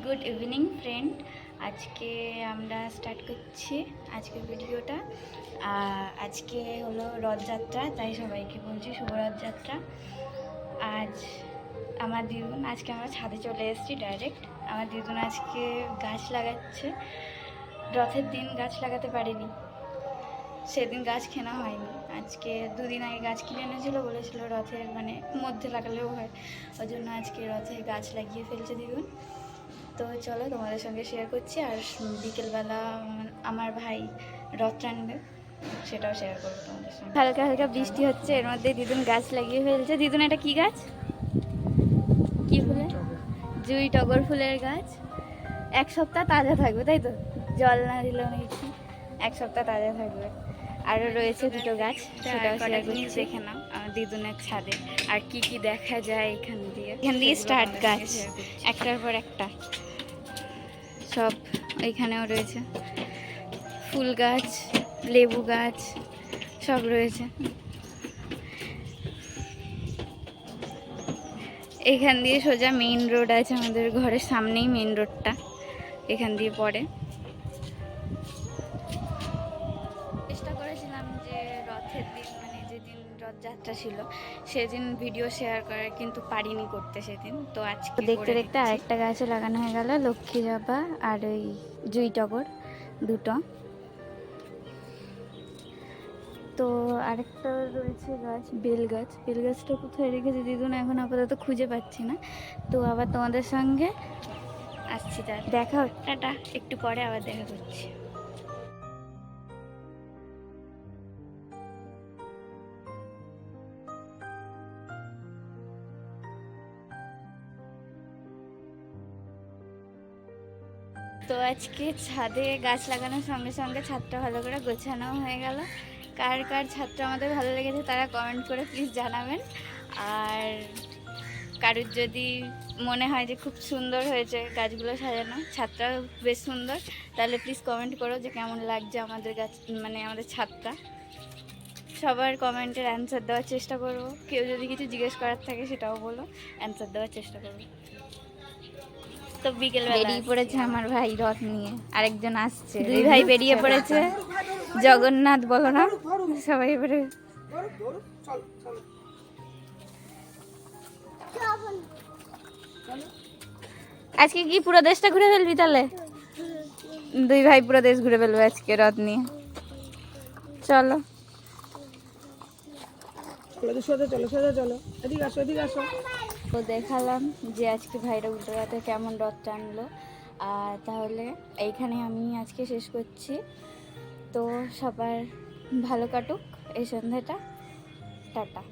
Good evening friend. আজকে আমরা start করছি আজকের ভিডিওটা। আজকে হলো রথযাত্রা, তাই সবাইকে বলছি শুভ রথযাত্রা। আজ আমার দিদুন, আজকে আমরা ছাদে চলে এসেছি ডাইরেক্ট। আমার দিদুন আজকে গাছ লাগাচ্ছে। রথের দিন গাছ লাগাতে পারিনি, সেদিন গাছ কেনা হয়নি। আজকে দুদিন আগে গাছ কিনে এনেছিল, বলেছিল রথের মধ্যে লাগালেও হয়, ওই জন্য আজকে রথে গাছ লাগিয়ে ফেলছে দিদুন। তো চলো তোমাদের সঙ্গে শেয়ার করছি। আর বিকেলবেলা আমার ভাই রথ টানবে, সেটাও শেয়ার করবো তোমাদের সঙ্গে। হালকা হালকা বৃষ্টি হচ্ছে, এর মধ্যে দিদুন গাছ লাগিয়ে ফেলছে। দিদুন এটা কি গাছ, কি ফুলের? জুঁই টগর ফুলের গাছ। এক সপ্তাহ তাজা থাকবে, তাই তো? জল না দিলেও নাকি এক সপ্তাহ তাজা থাকবে। আরও রয়েছে দুটো গাছ, সেটাও শেয়ার করছি। দেখে নাও আমার দিদুনের ছাদে আর কি কি দেখা যায় এখান দিয়ে স্টার্ট গাছ একটার পর একটা সব। এখানেও রয়েছে ফুল গাছ, লেবু গাছ, সব রয়েছে। এখান দিয়ে সোজা মেইন রোড আছে, আমাদের ঘরের সামনেই মেইন রোডটা এখান দিয়ে পড়ে। চেষ্টা করেছিলাম যে রথের দিন যেদিন রথযাত্রা ছিল সেদিন ভিডিও শেয়ার করার, কিন্তু পারিনি করতে সেদিন। তো আজকে দেখতে দেখতে আরেকটা গাছে লাগানো হয়ে গেল, লক্ষ্মী জবা আর ওই জুঁই টগর দুটো। তো আরেকটা রয়েছে গাছ, বেল গাছ। বেল গাছটা কোথায় রেখেছে দিদুন এখন আপাতত খুঁজে পাচ্ছি না। তো আবার তোমাদের সঙ্গে আসছি, তার দেখা টাটা, একটু পরে আবার দেখা করছি। তো আজকে ছাদে গাছ লাগানোর সঙ্গে সঙ্গে ছাদটা ভালো করে গোছানো হয়ে গেল। কার কার ছাদটা আমাদের ভালো লেগেছে তারা কমেন্ট করে প্লিজ জানাবেন। আর কারুর যদি মনে হয় যে খুব সুন্দর হয়েছে গাছগুলো সাজানো, ছাদটাও বেশ সুন্দর, তাহলে প্লিজ কমেন্ট করো যে কেমন লাগছে আমাদের গাছ, আমাদের ছাদটা। সবার কমেন্টের অ্যান্সার দেওয়ার চেষ্টা করব। কেউ যদি কিছু জিজ্ঞেস করার থাকে সেটাও বলো, অ্যান্সার দেওয়ার চেষ্টা করবো। তো বিকেলবেলা বেরিয়ে পড়েছে আমার ভাই রথ নিয়ে, আরেকজন আসছে। দুই ভাই বেরিয়ে পড়েছে, জগন্নাথ বলরাম সবাই এবারে। আজকে কি পুরো দেশটা ঘুরে ফেলবি তাহলে? দুই ভাই পুরো দেশ ঘুরে ফেলবে আজকে রথ নিয়ে। চলো তো দেখালাম যে আজকে ভাইরা উল্টো রথে কেমন রথ টানলো। আর তাহলে এইখানে আমি আজকে শেষ করছি। তো সবার ভালো কাটুক এই সন্ধ্যাটা, টাটা।